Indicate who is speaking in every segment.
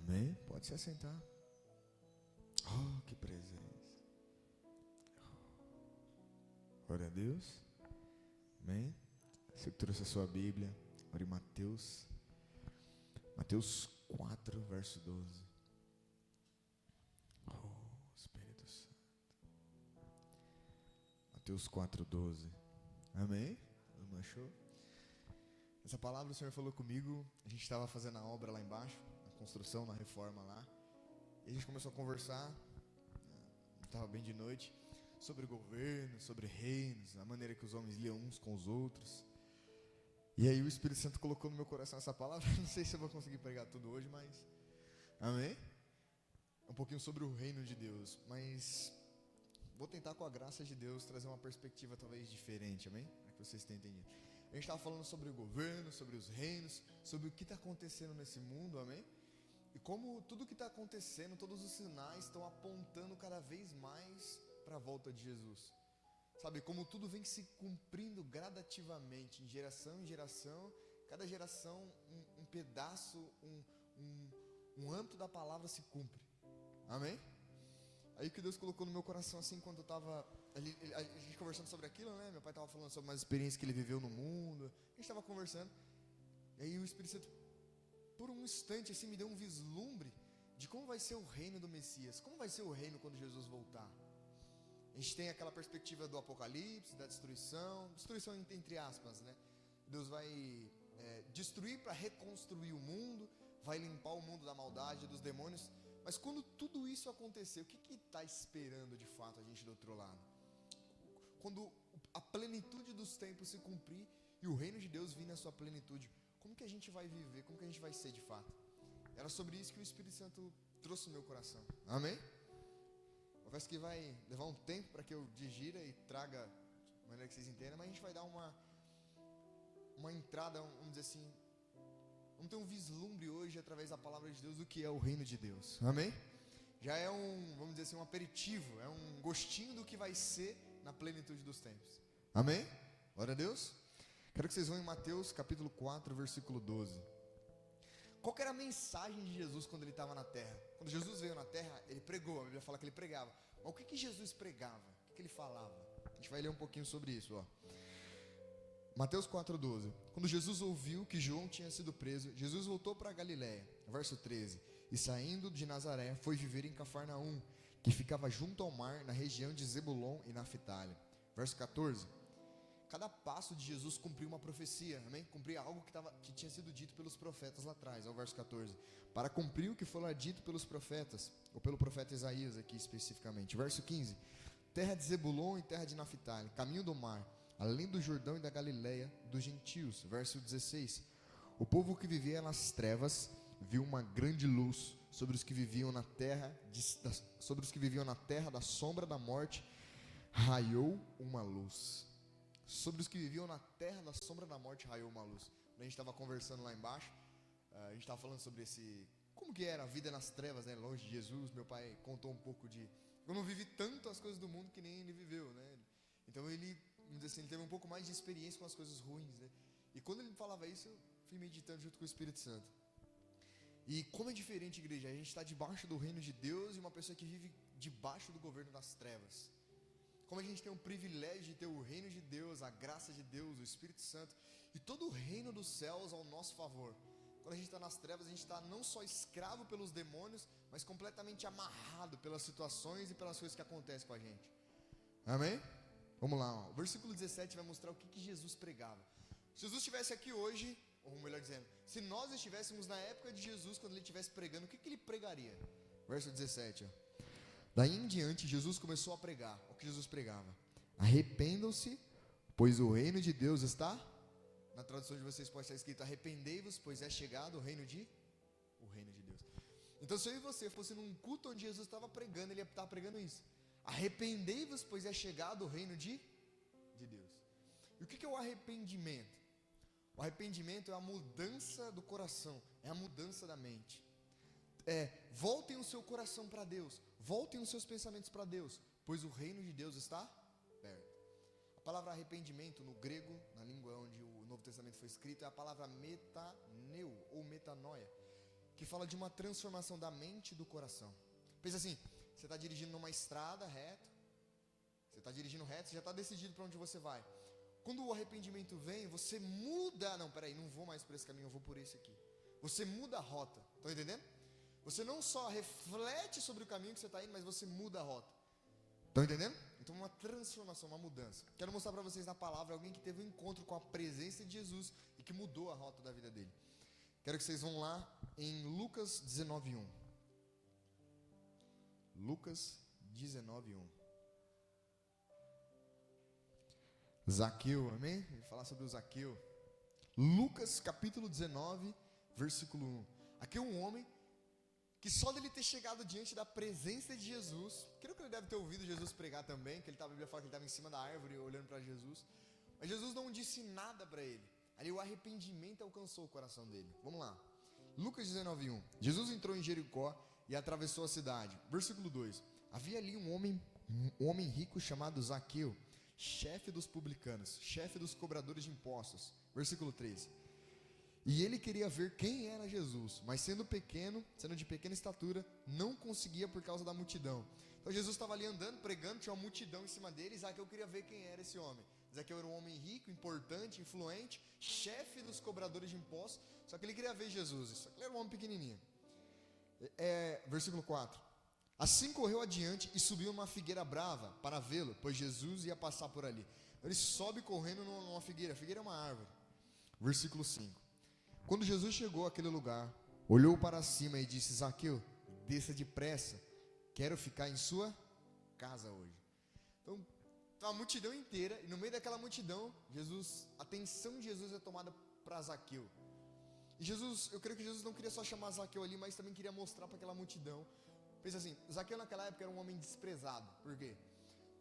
Speaker 1: Amém? Pode se assentar. Oh, que presença. Glória a Deus. Amém? Você que trouxe a sua Bíblia, ore em Mateus 4, verso 12. Oh, Espírito Santo. Mateus 4, 12. Amém? Não achou? Essa palavra o Senhor falou comigo. A gente estava fazendo a obra lá embaixo, na construção, na reforma lá. E a gente começou a conversar, estava bem de noite, sobre o governo, sobre reinos, a maneira que os homens lidam uns com os outros. E aí o Espírito Santo colocou no meu coração essa palavra. Não sei se eu vou conseguir pregar tudo hoje, mas... Amém? Um pouquinho sobre o reino de Deus, mas vou tentar, com a graça de Deus, trazer uma perspectiva talvez diferente, amém? Para que vocês tenham entendido. A gente estava falando sobre o governo, sobre os reinos, sobre o que está acontecendo nesse mundo, amém? E como tudo que está acontecendo, todos os sinais estão apontando cada vez mais para a volta de Jesus. Sabe, como tudo vem se cumprindo gradativamente, em geração, cada geração um pedaço, um âmbito da palavra se cumpre. Amém? Aí o que Deus colocou no meu coração assim, quando eu estava ali, a gente conversando sobre aquilo, né? Meu pai estava falando sobre umas experiências que ele viveu no mundo. A gente estava conversando. E aí o Espírito Santo, por um instante assim, me deu um vislumbre de como vai ser o reino do Messias. Como vai ser o reino quando Jesus voltar. A gente tem aquela perspectiva do Apocalipse, da destruição entre aspas, né? Deus vai destruir para reconstruir o mundo, vai limpar o mundo da maldade, dos demônios. Mas quando tudo isso acontecer, o que está esperando de fato a gente do outro lado? Quando a plenitude dos tempos se cumprir e o reino de Deus vir na sua plenitude, como que a gente vai viver? Como que a gente vai ser de fato? Era sobre isso que o Espírito Santo trouxe no meu coração. Amém? Confesso que vai levar um tempo para que eu digira e traga de maneira que vocês entendam, mas a gente vai dar uma entrada, vamos dizer assim, vamos ter um vislumbre hoje através da palavra de Deus do que é o reino de Deus. Amém? Já é vamos dizer assim, um aperitivo, é um gostinho do que vai ser na plenitude dos tempos. Amém? Glória a Deus. Quero que vocês vão em Mateus capítulo 4, versículo 12. Qual que era a mensagem de Jesus quando ele estava na terra? Quando Jesus veio na terra, ele pregou, a Bíblia fala que ele pregava. Mas o que Jesus pregava? O que ele falava? A gente vai ler um pouquinho sobre isso, ó. Mateus 4,12. Quando Jesus ouviu que João tinha sido preso, Jesus voltou para a Galiléia. Verso 13. E saindo de Nazaré, foi viver em Cafarnaum, que ficava junto ao mar, na região de Zebulon e Naftali. Verso 14. Cada passo de Jesus cumpriu uma profecia, amém? Cumpria algo que tinha sido dito pelos profetas lá atrás, é o verso 14. Para cumprir o que foi lá dito pelos profetas, ou pelo profeta Isaías aqui especificamente. Verso 15. Terra de Zebulon e terra de Naftali, caminho do mar, além do Jordão e da Galileia dos gentios. Verso 16. O povo que vivia nas trevas viu uma grande luz. Sobre os que viviam na terra da sombra da morte raiou uma luz. Sobre os que viviam na terra da sombra da morte raiou uma luz. Quando a gente estava conversando lá embaixo, a gente estava falando sobre como que era a vida nas trevas, né? Longe de Jesus. Meu pai contou um pouco eu não vivi tanto as coisas do mundo que nem ele viveu, né? Então ele teve um pouco mais de experiência com as coisas ruins, né? E quando ele falava isso, eu fui meditando junto com o Espírito Santo. E como é diferente, igreja, a gente está debaixo do reino de Deus e uma pessoa que vive debaixo do governo das trevas. Como a gente tem o privilégio de ter o reino de Deus, a graça de Deus, o Espírito Santo e todo o reino dos céus ao nosso favor. Quando a gente está nas trevas, a gente está não só escravo pelos demônios, mas completamente amarrado pelas situações e pelas coisas que acontecem com a gente. Amém? Vamos lá, ó. O versículo 17 vai mostrar o que Jesus pregava. Se Jesus estivesse aqui hoje, ou melhor dizendo, se nós estivéssemos na época de Jesus, quando ele estivesse pregando, o que ele pregaria? Verso 17, ó. Daí em diante, Jesus começou a pregar. O que Jesus pregava? Arrependam-se, pois o reino de Deus está... Na tradução de vocês pode estar escrito: arrependei-vos, pois é chegado o reino de Deus. Então se eu e você fosse num culto onde Jesus estava pregando, ele ia estar pregando isso: arrependei-vos, pois é chegado o reino de Deus. E o que é o arrependimento? O arrependimento é a mudança do coração, é a mudança da mente. Voltem o seu coração para Deus, voltem os seus pensamentos para Deus, pois o reino de Deus está perto. A palavra arrependimento no grego, na língua onde o Novo Testamento foi escrito, é a palavra metaneu ou metanoia, que fala de uma transformação da mente e do coração. Pensa assim, você está dirigindo numa estrada reto, você está dirigindo reto, você já está decidido para onde você vai. Quando o arrependimento vem, você muda, não, peraí, não vou mais por esse caminho, eu vou por esse aqui. Você muda a rota, estão entendendo? Você não só reflete sobre o caminho que você está indo, mas você muda a rota. Estão entendendo? Então uma transformação, uma mudança. Quero mostrar para vocês na palavra alguém que teve um encontro com a presença de Jesus e que mudou a rota da vida dele. Quero que vocês vão lá em Lucas 19:1. Lucas 19:1. Zaqueu, amém? Vou falar sobre o Zaqueu. Lucas capítulo 19, versículo 1. Aqui é um homem que só dele ter chegado diante da presença de Jesus, creio que ele deve ter ouvido Jesus pregar também, que ele estava, a Bíblia fala que ele estava em cima da árvore olhando para Jesus, mas Jesus não disse nada para ele. Ali o arrependimento alcançou o coração dele. Vamos lá. Lucas 19:1. Jesus entrou em Jericó e atravessou a cidade. Versículo 2. Havia ali um homem rico chamado Zaqueu, chefe dos publicanos, chefe dos cobradores de impostos. Versículo 13. E ele queria ver quem era Jesus, mas sendo de pequena estatura, não conseguia por causa da multidão. Então Jesus estava ali andando, pregando, tinha uma multidão em cima dele, e Zaqueu queria ver quem era esse homem. Zaqueu era um homem rico, importante, influente, chefe dos cobradores de impostos, só que ele queria ver Jesus, só que ele era um homem pequenininho. Versículo 4. Assim correu adiante e subiu numa figueira brava para vê-lo, pois Jesus ia passar por ali. Ele sobe correndo numa figueira, a figueira é uma árvore. Versículo 5. Quando Jesus chegou àquele lugar, olhou para cima e disse: Zaqueu, desça depressa, quero ficar em sua casa hoje. Então, a multidão inteira, e no meio daquela multidão, a atenção de Jesus é tomada para Zaqueu. E Jesus, eu creio que Jesus não queria só chamar Zaqueu ali, mas também queria mostrar para aquela multidão. Pensa assim, Zaqueu naquela época era um homem desprezado. Por quê?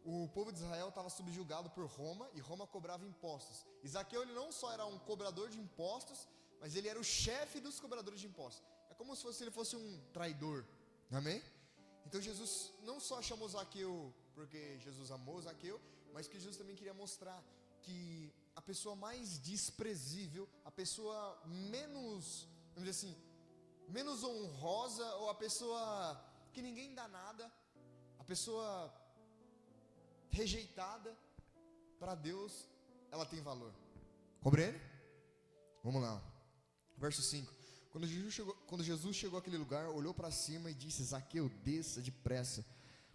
Speaker 1: O povo de Israel estava subjugado por Roma, e Roma cobrava impostos. E Zaqueu, ele não só era um cobrador de impostos, mas ele era o chefe dos cobradores de impostos. É como se ele fosse um traidor, amém? Então Jesus não só chamou Zaqueu porque Jesus amou Zaqueu, mas que Jesus também queria mostrar que a pessoa mais desprezível, a pessoa menos, vamos dizer assim, menos honrosa, ou a pessoa que ninguém dá nada, a pessoa rejeitada, para Deus ela tem valor. Compreende? Vamos lá. Verso 5. Quando Jesus chegou àquele lugar, olhou para cima e disse: Zaqueu, desça depressa,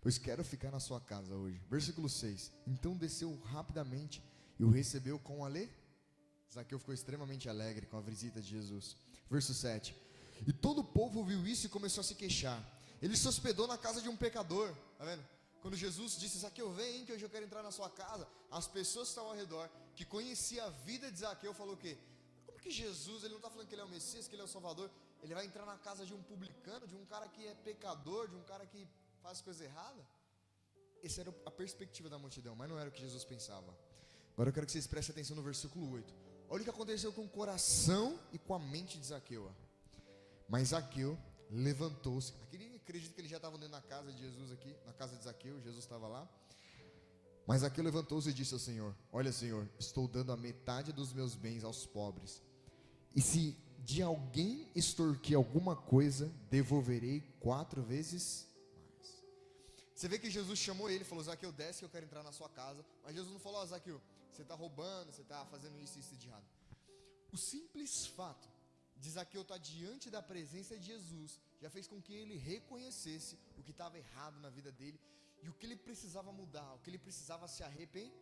Speaker 1: pois quero ficar na sua casa hoje. Versículo 6. Então desceu rapidamente e o recebeu com alegria. Zaqueu ficou extremamente alegre com a visita de Jesus. Verso 7. E todo o povo viu isso e começou a se queixar. Ele se hospedou na casa de um pecador. Tá vendo? Quando Jesus disse: Zaqueu, vem que hoje eu quero entrar na sua casa, as pessoas que estavam ao redor, que conheciam a vida de Zaqueu, falou o quê? Que Jesus, ele não está falando que ele é o Messias, que ele é o Salvador, ele vai entrar na casa de um publicano, de um cara que é pecador, de um cara que faz coisa errada? Essa era a perspectiva da multidão, mas não era o que Jesus pensava. Agora eu quero que vocês prestem atenção no versículo 8. Olha o que aconteceu com o coração e com a mente de Zaqueu. Mas Zaqueu levantou-se. Acredito que ele já estava dentro da casa de Jesus aqui, na casa de Zaqueu, Jesus estava lá. Mas Zaqueu levantou-se e disse ao Senhor: Olha, Senhor, estou dando a metade dos meus bens aos pobres. E se de alguém extorquir alguma coisa, devolverei 4 vezes mais. Você vê que Jesus chamou ele, falou: Zaqueu, desce que eu quero entrar na sua casa. Mas Jesus não falou: Zaqueu, você está roubando, você está fazendo isso e isso de errado. O simples fato de Zaqueu estar diante da presença de Jesus já fez com que ele reconhecesse o que estava errado na vida dele e o que ele precisava mudar, o que ele precisava se arrepender.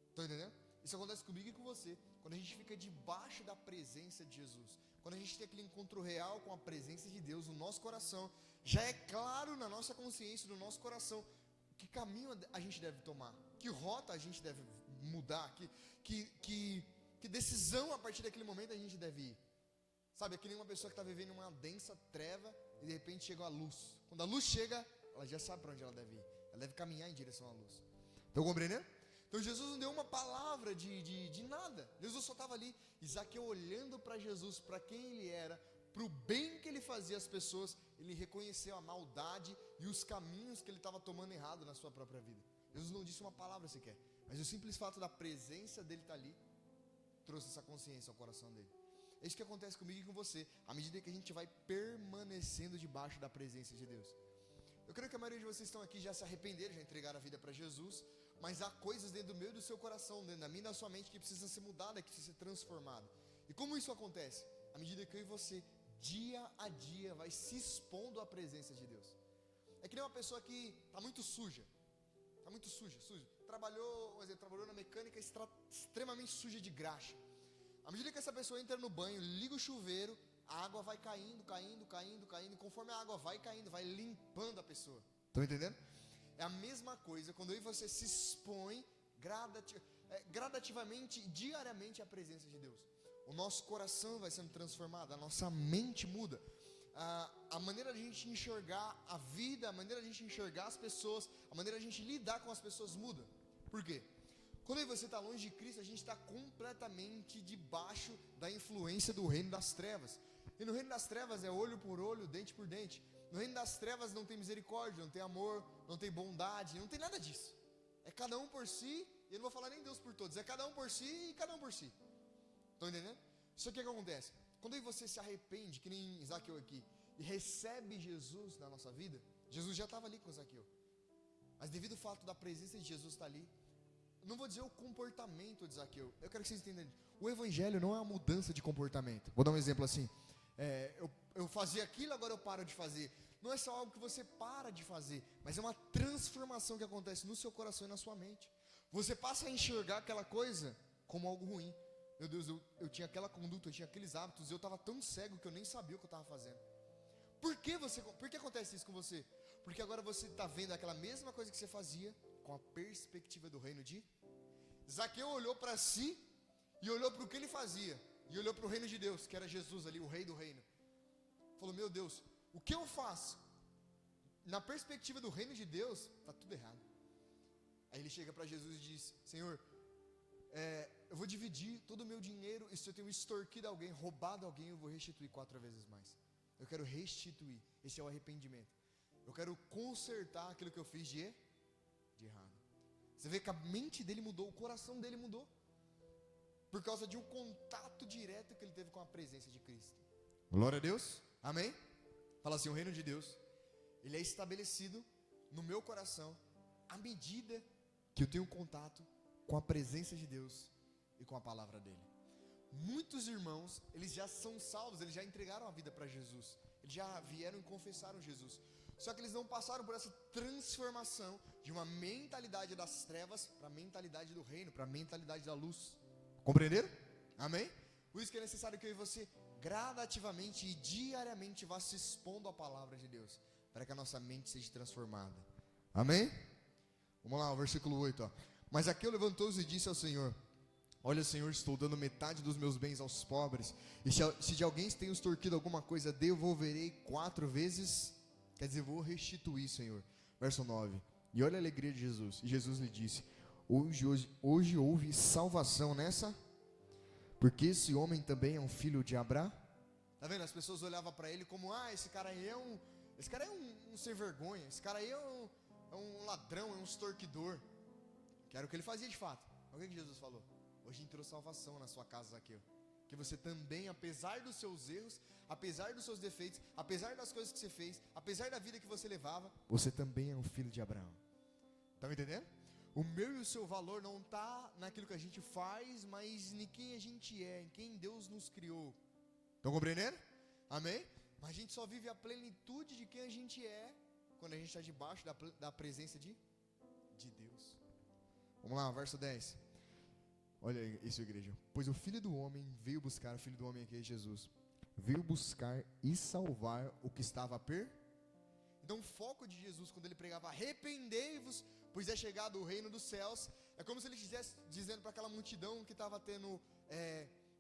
Speaker 1: Estão entendendo? Isso acontece comigo e com você. Quando a gente fica debaixo da presença de Jesus, quando a gente tem aquele encontro real com a presença de Deus no nosso coração, já é claro na nossa consciência, no nosso coração, que caminho a gente deve tomar, que rota a gente deve mudar, que decisão a partir daquele momento a gente deve ir. Sabe, é que nem uma pessoa que está vivendo uma densa treva e de repente chega a luz. Quando a luz chega, ela já sabe para onde ela deve ir. Ela deve caminhar em direção à luz. Estão compreendendo? Então Jesus não deu uma palavra de nada. Jesus só estava ali. E Zaqueu olhando para Jesus, para quem ele era, para o bem que ele fazia às pessoas, ele reconheceu a maldade e os caminhos que ele estava tomando errado na sua própria vida. Jesus não disse uma palavra sequer, mas o simples fato da presença dele estar ali trouxe essa consciência ao coração dele. É isso que acontece comigo e com você, à medida que a gente vai permanecendo debaixo da presença de Deus. Eu creio que a maioria de vocês estão aqui já se arrependeram, já entregaram a vida para Jesus, mas há coisas dentro do meu e do seu coração, dentro da minha e da sua mente, que precisam ser mudadas, que precisam ser transformadas. E como isso acontece? À medida que eu e você, dia a dia, vai se expondo à presença de Deus. É que nem uma pessoa que está muito suja. Está muito suja. Trabalhou na mecânica extremamente suja de graxa. À medida que essa pessoa entra no banho, liga o chuveiro, a água vai caindo, e conforme a água vai caindo, vai limpando a pessoa. Estão entendendo? É a mesma coisa quando eu e você se expõe gradativamente, diariamente à presença de Deus. O nosso coração vai sendo transformado, a nossa mente muda. A maneira de a gente enxergar a vida, a maneira de a gente enxergar as pessoas, a maneira de a gente lidar com as pessoas muda. Por quê? Quando eu e você está longe de Cristo, a gente está completamente debaixo da influência do reino das trevas. E no reino das trevas é olho por olho, dente por dente. No reino das trevas não tem misericórdia, não tem amor, não tem bondade, não tem nada disso. É cada um por si, e eu não vou falar nem Deus por todos, é cada um por si e cada um por si. Estão entendendo? Isso aqui é o que acontece. Quando eu e você se arrepende, que nem Zaqueu aqui, e recebe Jesus na nossa vida, Jesus já estava ali com Zaqueu. Mas devido ao fato da presença de Jesus estar ali, não vou dizer o comportamento de Zaqueu, eu quero que vocês entendam. O evangelho não é uma mudança de comportamento. Vou dar um exemplo assim. Eu fazia aquilo, agora eu paro de fazer. Não é só algo que você para de fazer, mas é uma transformação que acontece no seu coração e na sua mente. Você passa a enxergar aquela coisa como algo ruim. Meu Deus, eu tinha aquela conduta, eu tinha aqueles hábitos, eu estava tão cego que eu nem sabia o que eu estava fazendo. Por que acontece isso com você? Porque agora você está vendo aquela mesma coisa que você fazia com a perspectiva do reino de Zaqueu. Olhou para si e olhou para o que ele fazia, e olhou para o reino de Deus, que era Jesus ali, o rei do reino. Falou, meu Deus, o que eu faço? Na perspectiva do reino de Deus, está tudo errado. Aí ele chega para Jesus e diz, Senhor, eu vou dividir todo o meu dinheiro, e se eu tenho extorquido alguém, roubado alguém, eu vou restituir 4 vezes mais. Eu quero restituir, esse é o arrependimento. Eu quero consertar aquilo que eu fiz de errado. Você vê que a mente dele mudou, o coração dele mudou, por causa de um contato direto que ele teve com a presença de Cristo. Glória a Deus, amém? Fala assim, o reino de Deus, ele é estabelecido no meu coração, à medida que eu tenho contato com a presença de Deus e com a palavra dele. Muitos irmãos, eles já são salvos, eles já entregaram a vida para Jesus, eles já vieram e confessaram Jesus, só que eles não passaram por essa transformação de uma mentalidade das trevas para a mentalidade do reino, para a mentalidade da luz. Compreenderam? Amém? Por isso que é necessário que eu e você gradativamente e diariamente vá se expondo à palavra de Deus, para que a nossa mente seja transformada. Amém? Vamos lá, o versículo 8, ó. Mas Zaqueu levantou-se e disse ao Senhor, olha, Senhor, estou dando metade dos meus bens aos pobres, e se de alguém tenho extorquido alguma coisa, devolverei 4 vezes, quer dizer, vou restituir, Senhor. Verso 9, e olha a alegria de Jesus, e Jesus lhe disse, hoje houve salvação nessa, porque esse homem também é um filho de Abraão. Tá vendo? As pessoas olhavam para ele como, esse cara aí é um sem vergonha, esse cara aí é um ladrão, é um extorquidor, que era o que ele fazia de fato. O que Jesus falou? Hoje entrou salvação na sua casa, Zaqueu, que você também, apesar dos seus erros, apesar dos seus defeitos, apesar das coisas que você fez, apesar da vida que você levava, você também é um filho de Abraão. Tá me entendendo? O meu e o seu valor não está naquilo que a gente faz, mas em quem a gente é, em quem Deus nos criou. Estão compreendendo? Amém? Mas a gente só vive a plenitude de quem a gente é quando a gente está debaixo da presença de Deus. Vamos lá, verso 10. Olha isso, igreja. Pois o Filho do Homem veio buscar, o Filho do Homem aqui é Jesus, veio buscar e salvar o que estava Então o foco de Jesus, quando ele pregava, arrependei-vos, pois é chegado o reino dos céus, é como se ele estivesse dizendo para aquela multidão que estava tendo,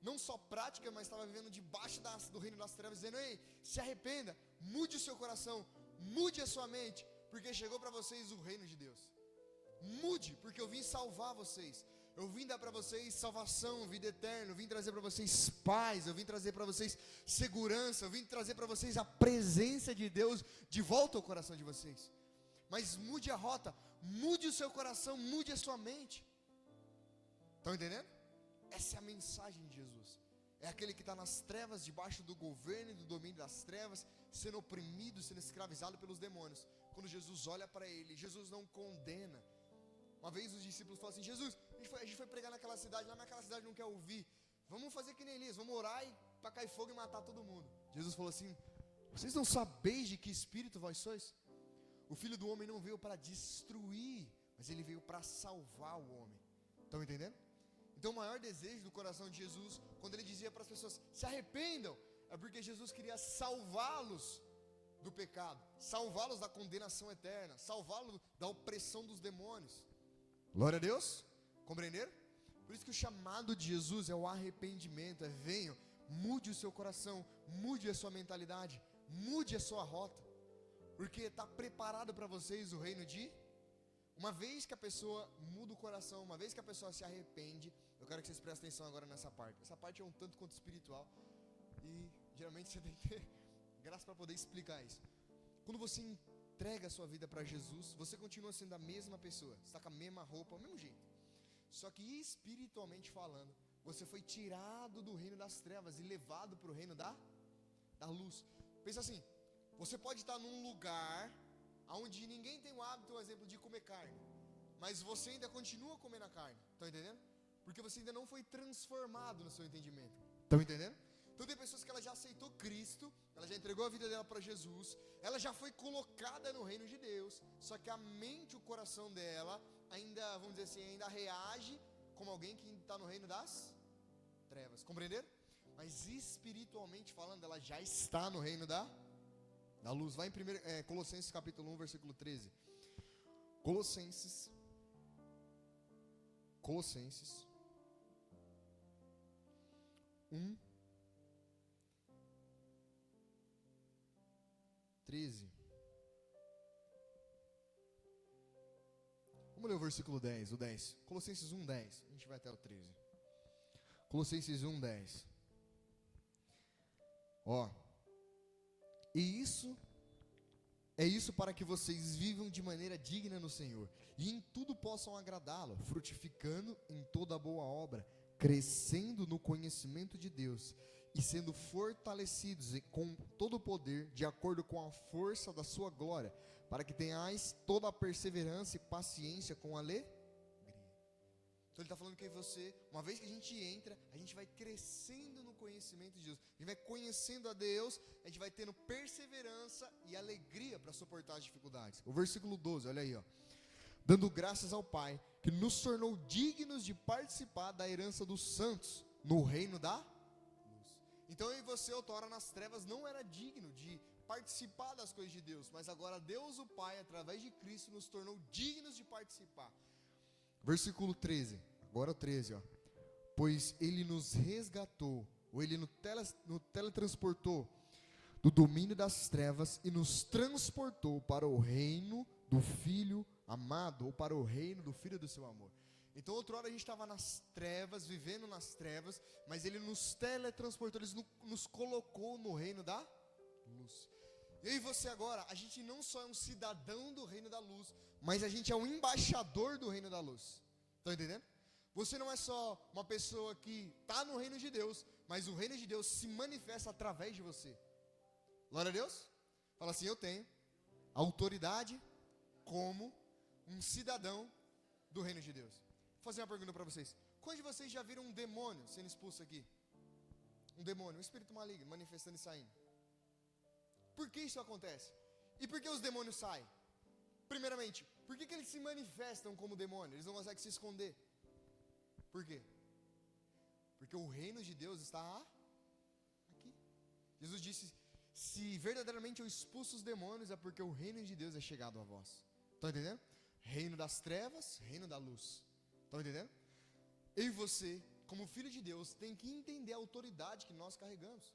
Speaker 1: não só prática, mas estava vivendo debaixo do reino das trevas, dizendo, ei, se arrependa, mude o seu coração, mude a sua mente, porque chegou para vocês o reino de Deus. Mude, porque eu vim salvar vocês. Eu vim dar para vocês salvação, vida eterna. Eu vim trazer para vocês paz. Eu vim trazer para vocês segurança. Eu vim trazer para vocês a presença de Deus de volta ao coração de vocês. Mas mude a rota, mude o seu coração, mude a sua mente. Estão entendendo? Essa é a mensagem de Jesus. É aquele que está nas trevas, debaixo do governo e do domínio das trevas, sendo oprimido, sendo escravizado pelos demônios. Quando Jesus olha para ele, Jesus não condena. Uma vez os discípulos falaram assim: Jesus, a gente foi pregar naquela cidade, lá naquela cidade não quer ouvir. Vamos fazer que nem Elias, vamos orar e para cair fogo e matar todo mundo. Jesus falou assim: vocês não sabeis de que espírito vós sois? O Filho do Homem não veio para destruir, mas ele veio para salvar o homem. Estão entendendo? Então o maior desejo do coração de Jesus, quando ele dizia para as pessoas: se arrependam, é porque Jesus queria salvá-los do pecado, salvá-los da condenação eterna, salvá-los da opressão dos demônios. Glória a Deus, compreenderam? Por isso que o chamado de Jesus é o arrependimento, é: venham, mude o seu coração, mude a sua mentalidade, mude a sua rota, porque está preparado para vocês o reino de... Uma vez que a pessoa muda o coração, uma vez que a pessoa se arrepende, eu quero que vocês prestem atenção agora nessa parte. Essa parte é um tanto quanto espiritual e geralmente você tem que ter graça para poder explicar isso. Quando você entrega a sua vida para Jesus, você continua sendo a mesma pessoa, você está com a mesma roupa, o mesmo jeito. Só que espiritualmente falando, você foi tirado do reino das trevas e levado para o reino da luz. Pensa assim, você pode estar num lugar onde ninguém tem o hábito, por exemplo, de comer carne, mas você ainda continua comendo a carne, estão entendendo? Porque você ainda não foi transformado no seu entendimento, estão entendendo? Então tem pessoas que ela já aceitou Cristo, ela já entregou a vida dela para Jesus, ela já foi colocada no reino de Deus, só que a mente e o coração dela ainda, vamos dizer assim, ainda reage como alguém que está no reino das trevas, compreenderam? Mas espiritualmente falando, ela já está no reino da luz. Vai em Colossenses capítulo 1, versículo 13. Colossenses 1, 13. Vamos ler o versículo 10, o 10. Colossenses 1, 10. A gente vai até o 13. Colossenses 1, 10. Ó. E é isso para que vocês vivam de maneira digna no Senhor, e em tudo possam agradá-lo, frutificando em toda boa obra, crescendo no conhecimento de Deus, e sendo fortalecidos com todo o poder, de acordo com a força da sua glória, para que tenhais toda a perseverança e paciência com alegria. Então ele está falando que você, uma vez que a gente entra, a gente vai crescendo no conhecimento de Deus, a gente vai conhecendo a Deus, a gente vai tendo perseverança e alegria para suportar as dificuldades. O versículo 12, olha aí, ó. Dando graças ao Pai, que nos tornou dignos de participar da herança dos santos, no reino da luz. Então eu e você, outrora nas trevas, não era digno de participar das coisas de Deus, mas agora Deus o Pai, através de Cristo, nos tornou dignos de participar. Versículo 13, agora o 13, ó. Pois ele nos resgatou, ou ele nos teletransportou do domínio das trevas e nos transportou para o reino do Filho amado, ou para o reino do Filho do seu amor. Então outrora a gente estava nas trevas, vivendo nas trevas, mas ele nos teletransportou, ele nos colocou no reino da luz. Eu e você agora, a gente não só é um cidadão do reino da luz, mas a gente é um embaixador do reino da luz. Estão entendendo? Você não é só uma pessoa que está no reino de Deus, mas o reino de Deus se manifesta através de você. Glória a Deus. Fala assim: eu tenho autoridade como um cidadão do reino de Deus. Vou fazer uma pergunta para vocês. Quantos de vocês já viram um demônio sendo expulso aqui? Um demônio, um espírito maligno manifestando e saindo. Por que isso acontece? E por que os demônios saem? Primeiramente, por que eles se manifestam como demônio? Eles não conseguem se esconder. Por quê? Porque o reino de Deus está aqui. Jesus disse: se verdadeiramente eu expulso os demônios, é porque o reino de Deus é chegado a vós. Estão entendendo? Reino das trevas, reino da luz. Estão entendendo? Eu e você, como filho de Deus, tem que entender a autoridade que nós carregamos.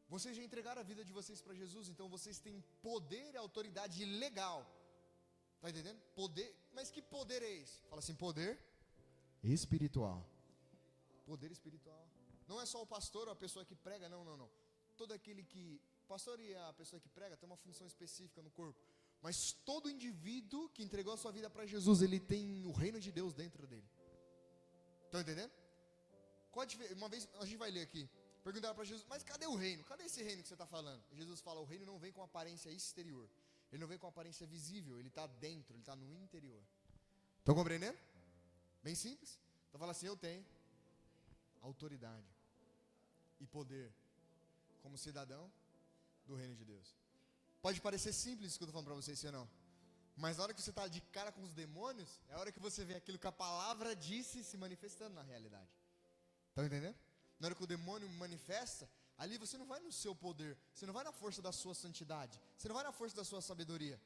Speaker 1: Vocês já entregaram a vida de vocês para Jesus, então vocês têm poder e autoridade legal. Está entendendo? Poder, mas que poder é esse? Fala assim: poder espiritual. Poder espiritual. Não é só o pastor ou a pessoa que prega, não. Todo aquele que... O pastor e a pessoa que prega tem uma função específica no corpo. Mas todo indivíduo que entregou a sua vida para Jesus, ele tem o reino de Deus dentro dele. Estão entendendo? Uma vez a gente vai ler aqui. Perguntaram para Jesus, mas cadê o reino? Cadê esse reino que você está falando? E Jesus fala, o reino não vem com aparência exterior. Ele não vem com aparência visível. Ele está dentro, ele está no interior. Estão compreendendo? Bem simples. Então fala assim, eu tenho autoridade e poder como cidadão do reino de Deus. Pode parecer simples isso que eu estou falando para vocês, sim ou não? Mas na hora que você está de cara com os demônios, é a hora que você vê aquilo que a palavra disse se manifestando na realidade. Estão entendendo? Na hora que o demônio manifesta, ali você não vai no seu poder, você não vai na força da sua santidade, você não vai na força da sua sabedoria.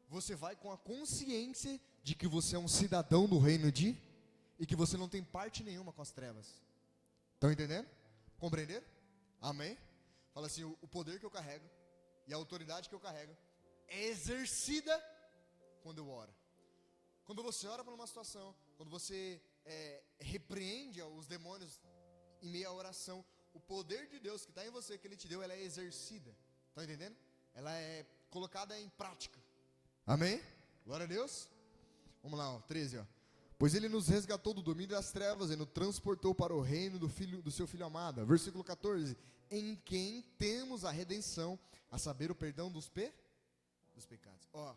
Speaker 1: Você vai com a consciência de que você é um cidadão do reino de e que você não tem parte nenhuma com as trevas. Estão entendendo? Compreenderam? Amém? Fala assim, o poder que eu carrego e a autoridade que eu carrego é exercida quando eu oro. Quando você ora por uma situação, quando você repreende os demônios em meio à oração, o poder de Deus que está em você, que Ele te deu, ela é exercida. Estão entendendo? Ela é colocada em prática. Amém? Glória a Deus. Vamos lá, 13, ó. Pois Ele nos resgatou do domínio das trevas e nos transportou para o reino do seu Filho amado. Versículo 14. Em quem temos a redenção, a saber, o perdão dos pecados. Ó,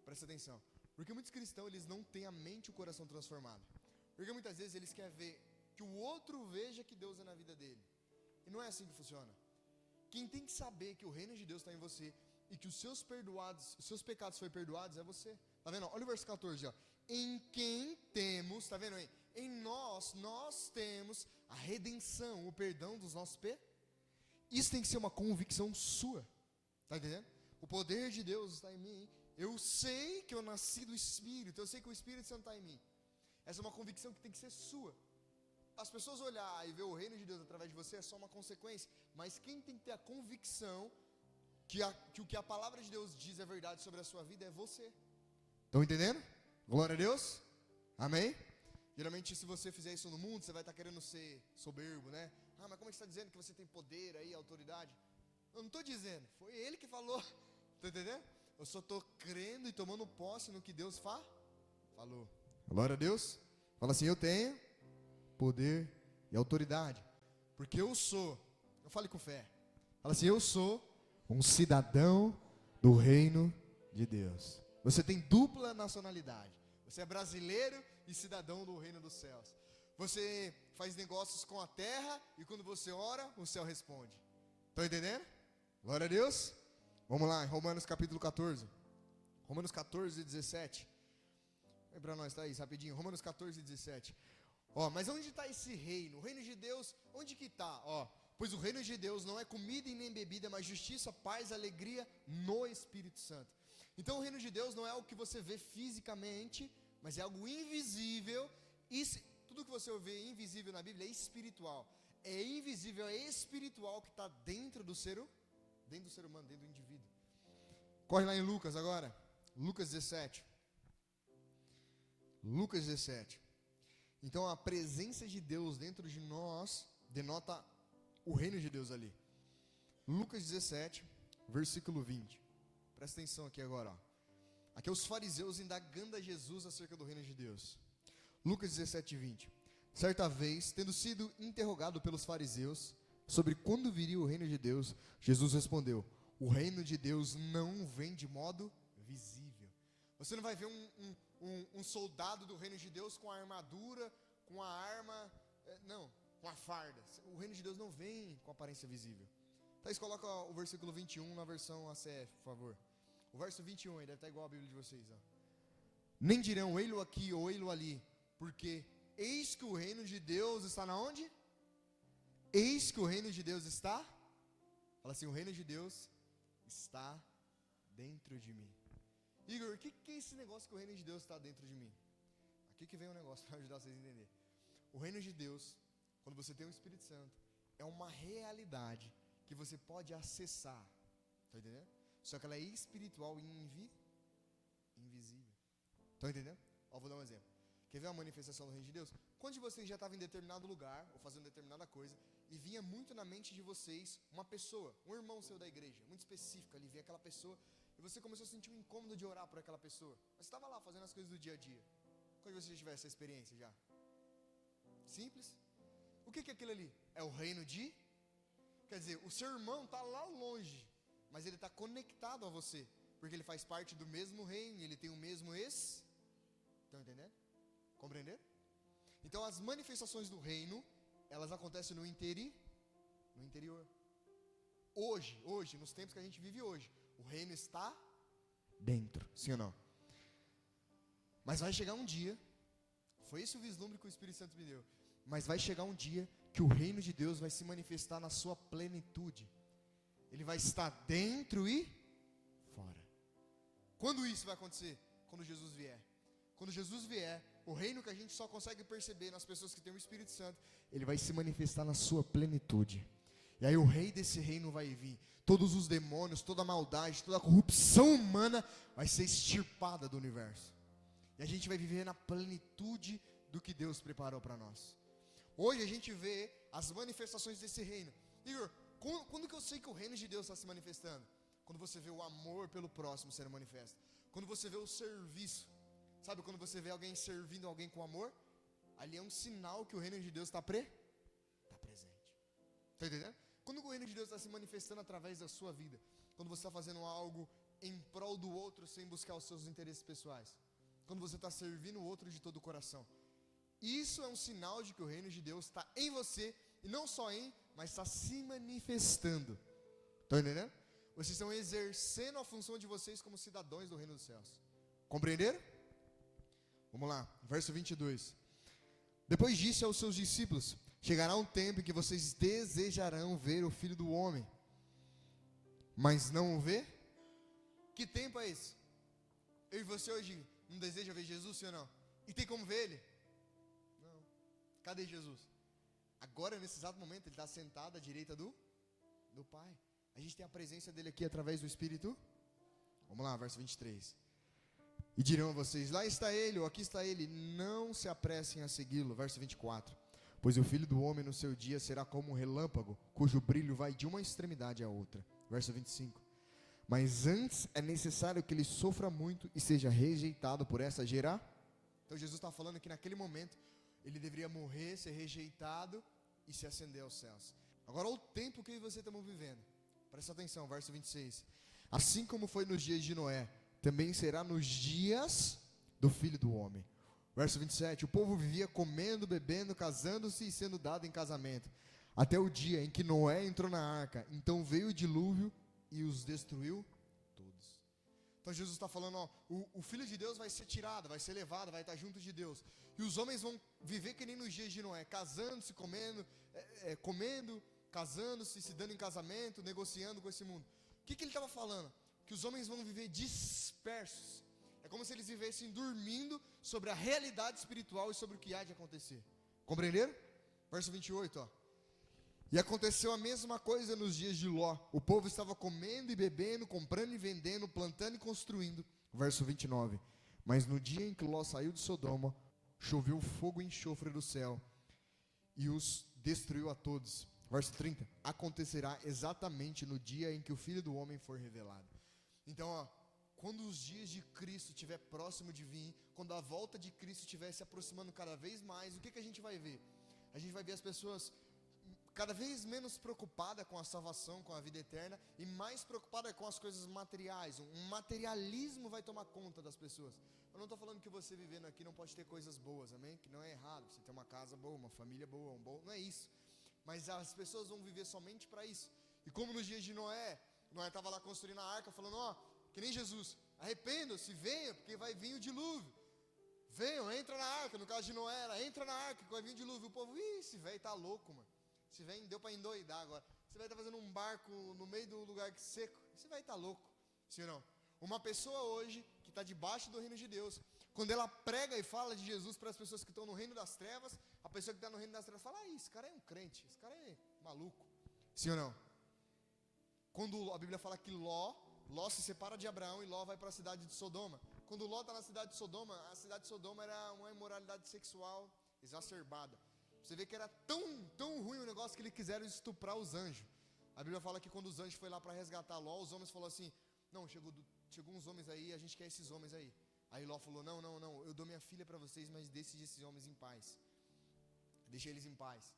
Speaker 1: presta atenção. Porque muitos cristãos, eles não têm a mente e o coração transformado. Porque muitas vezes eles querem ver que o outro veja que Deus é na vida dele. E não é assim que funciona. Quem tem que saber que o reino de Deus está em você e que os seus pecados foram perdoados é você. Tá vendo? Olha o verso 14, ó. Em quem temos, tá vendo aí? Em nós temos a redenção, o perdão dos nossos pecados. Isso tem que ser uma convicção sua. Tá entendendo? O poder de Deus está em mim. Eu sei que eu nasci do Espírito, eu sei que o Espírito Santo está em mim. Essa é uma convicção que tem que ser sua. As pessoas olhar e ver o reino de Deus através de você é só uma consequência. Mas quem tem que ter a convicção que o que a palavra de Deus diz é verdade sobre a sua vida é você. Estão entendendo? Glória a Deus. Amém? Geralmente se você fizer isso no mundo, você vai estar querendo ser soberbo, né? Ah, mas como é que você está dizendo que você tem poder aí, autoridade? Eu não estou dizendo, foi Ele que falou. Está entendendo? Eu só estou crendo e tomando posse no que Deus falou. Glória a Deus. Fala assim, eu tenho poder e autoridade, porque eu fale com fé, fala assim, eu sou um cidadão do reino de Deus. Você tem dupla nacionalidade, você é brasileiro e cidadão do reino dos céus. Você faz negócios com a terra e quando você ora, o céu responde. Estão entendendo? Glória a Deus. Vamos lá, em Romanos capítulo 14, Romanos 14, 17, vem para nós, tá aí, rapidinho, Romanos 14, 17. Ó, mas onde está esse reino? O reino de Deus, onde que está? Ó, pois o reino de Deus não é comida e nem bebida, mas justiça, paz, alegria no Espírito Santo. Então o reino de Deus não é algo que você vê fisicamente, mas é algo invisível. Tudo que você vê invisível na Bíblia é espiritual. É invisível, é espiritual que está dentro do ser humano, dentro do indivíduo. Corre lá em Lucas agora, Lucas 17. Lucas 17. Então a presença de Deus dentro de nós denota o reino de Deus ali. Lucas 17, versículo 20. Presta atenção aqui agora, ó. Aqui é os fariseus indagando a Jesus acerca do reino de Deus. Lucas 17, 20. Certa vez, tendo sido interrogado pelos fariseus sobre quando viria o reino de Deus, Jesus respondeu: o reino de Deus não vem de modo visível. Você não vai ver um soldado do reino de Deus com a armadura, com a arma, com a farda. O reino de Deus não vem com aparência visível. Então, coloca o versículo 21 na versão ACF, por favor. O verso 21 aí, deve estar igual a Bíblia de vocês. Ó. Nem dirão, ei-lo aqui ou ei-lo ali, porque eis que o reino de Deus está na onde? Eis que o reino de Deus está? Fala assim, o reino de Deus está dentro de mim. Igor, o que é esse negócio que o reino de Deus está dentro de mim? Aqui que vem um negócio para ajudar vocês a entender. O reino de Deus, quando você tem o Espírito Santo, é uma realidade que você pode acessar. Está entendendo? Só que ela é espiritual e invisível. Estão entendendo? Ó, vou dar um exemplo. Quer ver uma manifestação do reino de Deus? Quando vocês já estavam em determinado lugar, ou fazendo determinada coisa, e vinha muito na mente de vocês uma pessoa, um irmão seu da igreja, muito específico ali, vinha aquela pessoa, e você começou a sentir um incômodo de orar por aquela pessoa. Mas você estava lá fazendo as coisas do dia a dia. Quando você já tiver essa experiência já? Simples? O que é aquilo ali? É o reino de... Quer dizer, o seu irmão está lá longe, mas ele está conectado a você, porque ele faz parte do mesmo reino, ele tem o mesmo Estão entendendo? Compreender? Então as manifestações do reino, elas acontecem no interior. Hoje, nos tempos que a gente vive hoje, o reino está dentro, sim ou não? Mas vai chegar um dia, foi esse o vislumbre que o Espírito Santo me deu, mas vai chegar um dia que o reino de Deus vai se manifestar na sua plenitude. Ele vai estar dentro e fora. Quando isso vai acontecer? Quando Jesus vier. Quando Jesus vier, o reino que a gente só consegue perceber nas pessoas que têm o Espírito Santo, ele vai se manifestar na sua plenitude. E aí o rei desse reino vai vir. Todos os demônios, toda a maldade, toda a corrupção humana vai ser extirpada do universo. E a gente vai viver na plenitude do que Deus preparou para nós. Hoje a gente vê as manifestações desse reino. Igor, quando que eu sei que o reino de Deus está se manifestando? Quando você vê o amor pelo próximo sendo manifesto. Quando você vê o serviço. Sabe quando você vê alguém servindo alguém com amor? Ali é um sinal que o reino de Deus está presente. Está entendendo? Quando o reino de Deus está se manifestando através da sua vida. Quando você está fazendo algo em prol do outro sem buscar os seus interesses pessoais. Quando você está servindo o outro de todo o coração. Isso é um sinal de que o reino de Deus está em você, e não só mas está se manifestando. Estão entendendo? Vocês estão exercendo a função de vocês como cidadãos do reino dos céus. Compreenderam? Vamos lá, verso 22. Depois disse aos seus discípulos: chegará um tempo em que vocês desejarão ver o Filho do Homem, mas não o vê? Que tempo é esse? Eu e você hoje não deseja ver Jesus, sim ou não? E tem como ver Ele? Não. Cadê Jesus? Agora, nesse exato momento, Ele está sentado à direita do Pai. A gente tem a presença dEle aqui através do Espírito. Vamos lá, verso 23. E dirão a vocês: lá está Ele, ou aqui está Ele, não se apressem a segui-lo. Verso 24. Pois o Filho do Homem no seu dia será como um relâmpago, cujo brilho vai de uma extremidade à outra. Verso 25. Mas antes é necessário que Ele sofra muito e seja rejeitado por essa geração. Então Jesus está falando que naquele momento Ele deveria morrer, ser rejeitado e se ascender aos céus. Agora olha o tempo que eu e você estamos vivendo. Presta atenção, verso 26. Assim como foi nos dias de Noé, também será nos dias do Filho do Homem. Verso 27. O povo vivia comendo, bebendo, casando-se e sendo dado em casamento, até o dia em que Noé entrou na arca. Então veio o dilúvio e os destruiu todos. Então Jesus está falando, o Filho de Deus vai ser tirado, vai ser levado, vai estar junto de Deus. E os homens vão viver que nem nos dias de Noé, casando-se, comendo, casando-se, se dando em casamento, negociando com esse mundo. O que ele estava falando? Que os homens vão viver dispersos. É como se eles vivessem dormindo sobre a realidade espiritual e sobre o que há de acontecer. Compreenderam? Verso 28, E aconteceu a mesma coisa nos dias de Ló. O povo estava comendo e bebendo, comprando e vendendo, plantando e construindo. Verso 29. Mas no dia em que Ló saiu de Sodoma, choveu fogo e enxofre do céu e os destruiu a todos. Verso 30. Acontecerá exatamente no dia em que o Filho do Homem for revelado. Então, quando os dias de Cristo estiver próximo de vir, quando a volta de Cristo estiver se aproximando cada vez mais, o que a gente vai ver? A gente vai ver as pessoas cada vez menos preocupadas com a salvação, com a vida eterna, e mais preocupadas com as coisas materiais. Um materialismo vai tomar conta das pessoas. Eu não estou falando que você vivendo aqui não pode ter coisas boas, amém? Que não é errado, você ter uma casa boa, uma família boa, não é isso. Mas as pessoas vão viver somente para isso. E como nos dias de Noé estava lá construindo a arca, falando, que nem Jesus, arrependam-se, venham, porque vai vir o dilúvio. Venham, entra na arca, no caso de Noé, entra na arca, que vai vir o dilúvio. O povo, esse velho tá louco, mano. Esse velho deu para endoidar agora. Você vai estar fazendo um barco no meio do lugar seco. Esse velho tá louco, sim ou não? Uma pessoa hoje, que está debaixo do reino de Deus, quando ela prega e fala de Jesus para as pessoas que estão no reino das trevas, a pessoa que está no reino das trevas fala, esse cara é um crente, esse cara é maluco, sim ou não? Quando a Bíblia fala que Ló se separa de Abraão e Ló vai para a cidade de Sodoma. Quando Ló está na cidade de Sodoma, a cidade de Sodoma era uma imoralidade sexual exacerbada. Você vê que era tão ruim o negócio que eles quiseram estuprar os anjos. A Bíblia fala que quando os anjos foram lá para resgatar Ló, os homens falaram assim, não, chegou uns homens aí, a gente quer esses homens aí. Aí Ló falou, não, eu dou minha filha para vocês, mas deixe esses homens em paz. Deixa eles em paz.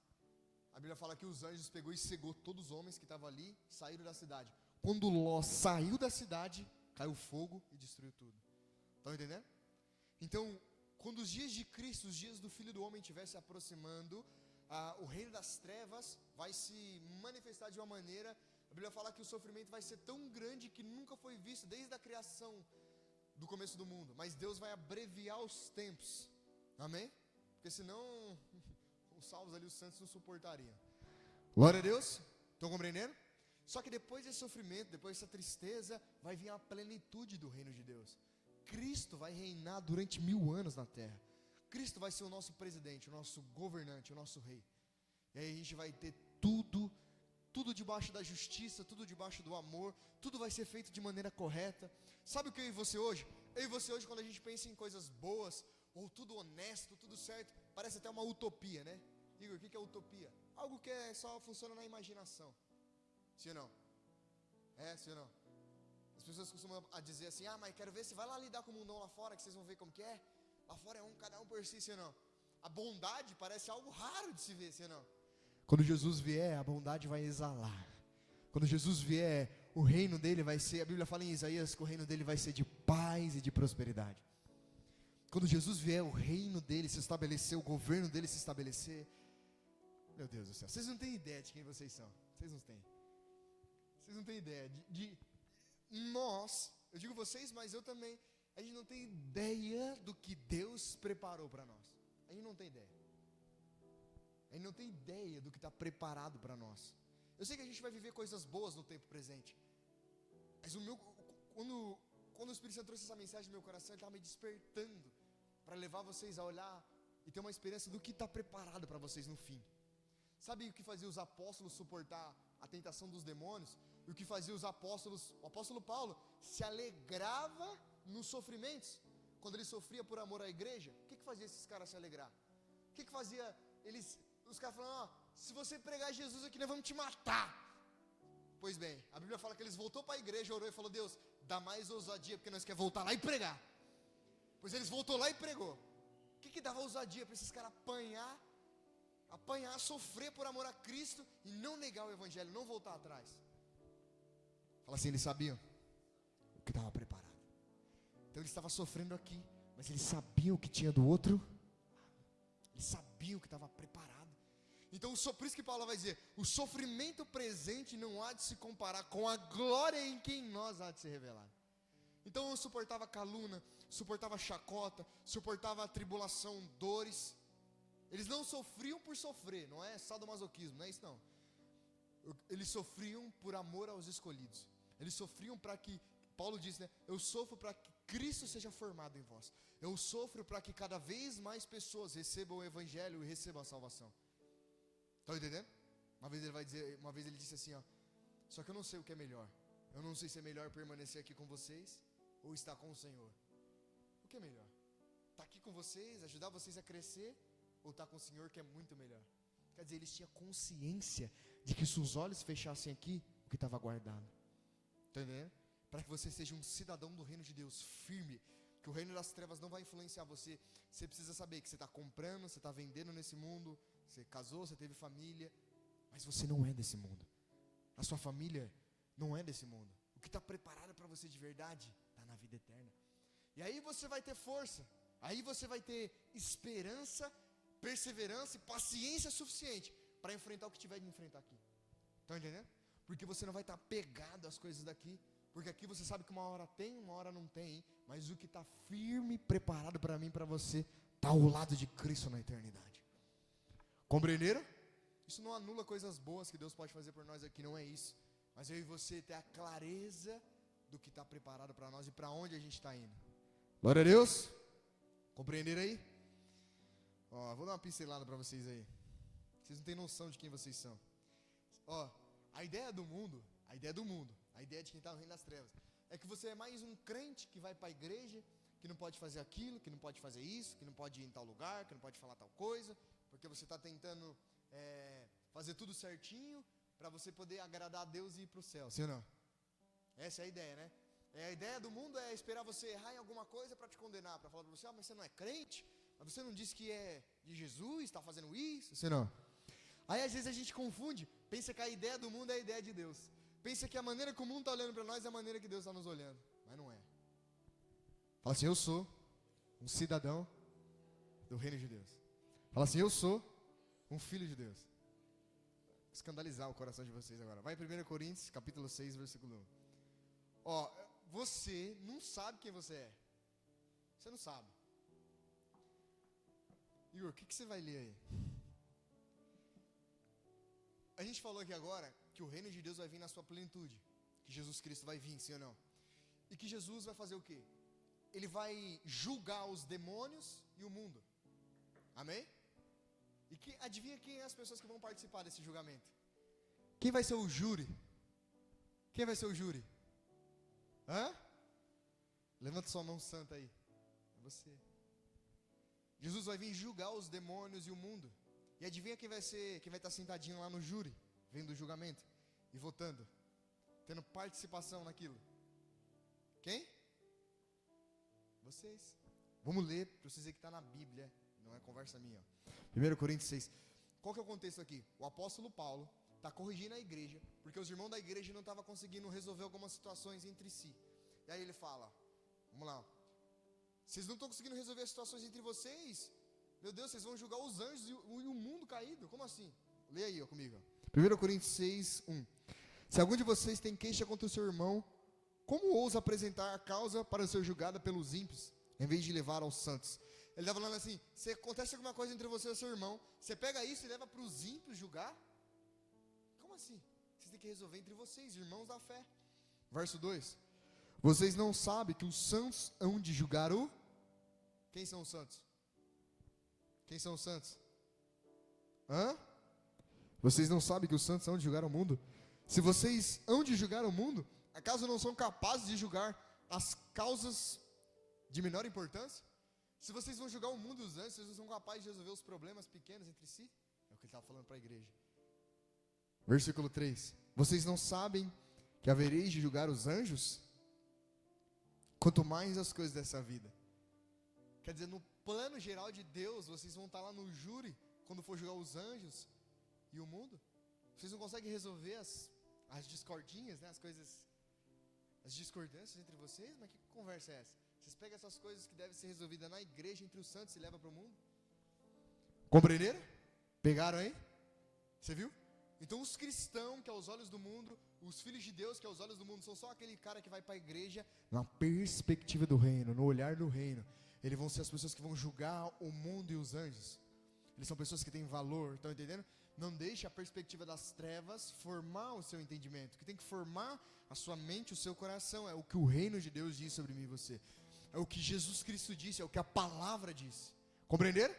Speaker 1: a Bíblia fala que os anjos pegou e cegou todos os homens que estavam ali, saíram da cidade. Quando Ló saiu da cidade, caiu fogo e destruiu tudo. Estão entendendo? Então, quando os dias de Cristo, os dias do Filho do Homem estiver se aproximando, o reino das trevas vai se manifestar de uma maneira. A Bíblia fala que o sofrimento vai ser tão grande que nunca foi visto desde a criação do começo do mundo. Mas Deus vai abreviar os tempos. Amém? Porque senão os salvos ali, os santos não suportariam. Glória a Deus. Estão compreendendo? Só que depois desse sofrimento, depois dessa tristeza, vai vir a plenitude do reino de Deus. Cristo vai reinar durante 1000 anos na terra. Cristo vai ser o nosso presidente, o nosso governante, o nosso rei. E aí a gente vai ter tudo debaixo da justiça, tudo debaixo do amor, tudo vai ser feito de maneira correta. Sabe o que eu e você hoje? Eu e você hoje, quando a gente pensa em coisas boas, ou tudo honesto, tudo certo, parece até uma utopia, né? Igor, o que é utopia? Algo que só funciona na imaginação. Sim ou não? Sim ou não? As pessoas costumam dizer assim, mas quero ver, você vai lá lidar com o mundão lá fora, que vocês vão ver como que é. Lá fora é cada um por si, sim ou não? A bondade parece algo raro de se ver, sim ou não? Quando Jesus vier, a bondade vai exalar. Quando Jesus vier, o reino dele vai ser, a Bíblia fala em Isaías que o reino dele vai ser de paz e de prosperidade. Quando Jesus vier, o reino dele se estabelecer, o governo dele se estabelecer. Meu Deus do céu, vocês não têm ideia de quem vocês são. Vocês não têm. Vocês não têm ideia de nós, eu digo vocês, mas eu também, a gente não tem ideia do que Deus preparou para nós. A gente não tem ideia. A gente não tem ideia do que está preparado para nós. Eu sei que a gente vai viver coisas boas no tempo presente. Mas quando o Espírito Santo trouxe essa mensagem no meu coração, ele estava me despertando para levar vocês a olhar e ter uma experiência do que está preparado para vocês no fim. Sabe o que fazia os apóstolos suportar a tentação dos demônios? E o que fazia os apóstolos, o apóstolo Paulo se alegrava nos sofrimentos, quando ele sofria por amor à igreja. O que fazia esses caras se alegrar? O que fazia os caras falando, se você pregar Jesus aqui, nós vamos te matar. Pois bem, a Bíblia fala que eles voltou para a igreja, orou e falou, Deus, dá mais ousadia, porque nós queremos voltar lá e pregar. Pois eles voltou lá e pregou. O que dava ousadia para esses caras apanhar, sofrer por amor a Cristo e não negar o evangelho, não voltar atrás? Fala assim, eles sabiam o que estava preparado. Então eles estavam sofrendo aqui, mas eles sabiam o que tinha do outro. Eles sabiam o que estava preparado. Então por isso que Paulo vai dizer, o sofrimento presente não há de se comparar com a glória em quem nós há de se revelar. Então eu suportava calúnia, suportava chacota, suportava tribulação, dores. Eles não sofriam por sofrer, não é sadomasoquismo, não é isso não. Eles sofriam por amor aos escolhidos. Eles sofriam para que, Paulo diz, né? Eu sofro para que Cristo seja formado em vós. Eu sofro para que cada vez mais pessoas recebam o evangelho e recebam a salvação. Estão entendendo? Uma vez ele disse assim, só que eu não sei o que é melhor. Eu não sei se é melhor permanecer aqui com vocês ou estar com o Senhor. O que é melhor? Estar aqui com vocês, ajudar vocês a crescer, ou estar com o Senhor, que é muito melhor? Quer dizer, eles tinham consciência de que se os olhos fechassem aqui, o que estava guardado. Está entendendo? Para que você seja um cidadão do reino de Deus, firme, que o reino das trevas não vai influenciar você. Você precisa saber que você está comprando, você está vendendo nesse mundo, você casou, você teve família, mas você não é desse mundo. A sua família não é desse mundo. O que está preparado para você de verdade está na vida eterna. E aí você vai ter força, aí você vai ter esperança, perseverança e paciência suficiente para enfrentar o que tiver de enfrentar aqui. Estão entendendo? Porque você não vai estar pegado às coisas daqui, porque aqui você sabe que uma hora tem, uma hora não tem, mas o que está firme, preparado para mim e para você, está ao lado de Cristo na eternidade. Compreenderam? Isso não anula coisas boas que Deus pode fazer por nós aqui, não é isso. Mas eu e você ter a clareza do que está preparado para nós e para onde a gente está indo. Glória a Deus. Compreenderam aí? Vou dar uma pincelada para vocês aí. Vocês não têm noção de quem vocês são. A ideia do mundo, a ideia de quem está no reino das trevas, é que você é mais um crente que vai para a igreja, que não pode fazer aquilo, que não pode fazer isso, que não pode ir em tal lugar, que não pode falar tal coisa, porque você está tentando fazer tudo certinho para você poder agradar a Deus e ir para o céu, sim ou não? Essa é a ideia, né? A ideia do mundo é esperar você errar em alguma coisa para te condenar, para falar para você, mas você não é crente, mas você não disse que é de Jesus, está fazendo isso, sim ou não? Aí às vezes a gente confunde, pensa que a ideia do mundo é a ideia de Deus. Pensa que a maneira que o mundo está olhando para nós é a maneira que Deus está nos olhando. Mas não é. Fala assim, eu sou um cidadão do reino de Deus. Fala assim, eu sou um filho de Deus. Vou escandalizar o coração de vocês agora. Vai em 1 Coríntios, capítulo 6, versículo 1. Ó, você não sabe quem você é. Você não sabe. Igor, o que você vai ler aí? A gente falou aqui agora que o reino de Deus vai vir na sua plenitude. Que Jesus Cristo vai vir, sim ou não? E que Jesus vai fazer o quê? Ele vai julgar os demônios e o mundo. Amém? E adivinha quem é as pessoas que vão participar desse julgamento? Quem vai ser o júri? Quem vai ser o júri? Hã? Levanta sua mão santa aí. É você. Jesus vai vir julgar os demônios e o mundo. E adivinha quem vai estar sentadinho lá no júri, vendo o julgamento e votando, tendo participação naquilo? Quem? Vocês. Vamos ler para vocês verem que está na Bíblia, não é conversa minha. 1 Coríntios 6. Qual que é o contexto aqui? O apóstolo Paulo está corrigindo a igreja, porque os irmãos da igreja não estavam conseguindo resolver algumas situações entre si. E aí ele fala, vamos lá, vocês não estão conseguindo resolver as situações entre vocês? Meu Deus, vocês vão julgar os anjos e o mundo caído? Como assim? Lê aí comigo. 1 Coríntios 6, 1. Se algum de vocês tem queixa contra o seu irmão, como ousa apresentar a causa para ser julgada pelos ímpios, em vez de levar aos santos? Ele está falando assim, se acontece alguma coisa entre você e o seu irmão, você pega isso e leva para os ímpios julgar? Como assim? Vocês têm que resolver entre vocês, irmãos da fé. Verso 2. Vocês não sabem que os santos hão de julgar o... Quem são os santos? Quem são os santos? Hã? Vocês não sabem que os santos hão de julgar o mundo? Se vocês hão de julgar o mundo, acaso não são capazes de julgar as causas de menor importância? Se vocês vão julgar o mundo e os anjos, vocês não são capazes de resolver os problemas pequenos entre si? É o que ele estava falando para a igreja. Versículo 3. Vocês não sabem que havereis de julgar os anjos? Quanto mais as coisas dessa vida. Quer dizer, no plano geral de Deus, vocês vão estar lá no júri, quando for julgar os anjos e o mundo. Vocês não conseguem resolver as discordinhas, né, as discordâncias entre vocês? Mas que conversa é essa? Vocês pegam essas coisas que devem ser resolvidas na igreja, entre os santos, e levam para o mundo? Compreenderam? Pegaram aí? Você viu? Então os cristãos, que aos olhos do mundo, os filhos de Deus, que aos olhos do mundo, são só aquele cara que vai para a igreja, na perspectiva do reino, no olhar do reino. Eles vão ser as pessoas que vão julgar o mundo e os anjos. Eles são pessoas que têm valor, estão entendendo? Não deixe a perspectiva das trevas formar o seu entendimento. O que tem que formar a sua mente, o seu coração, é o que o reino de Deus diz sobre mim e você. É o que Jesus Cristo disse, é o que a palavra diz. Compreenderam?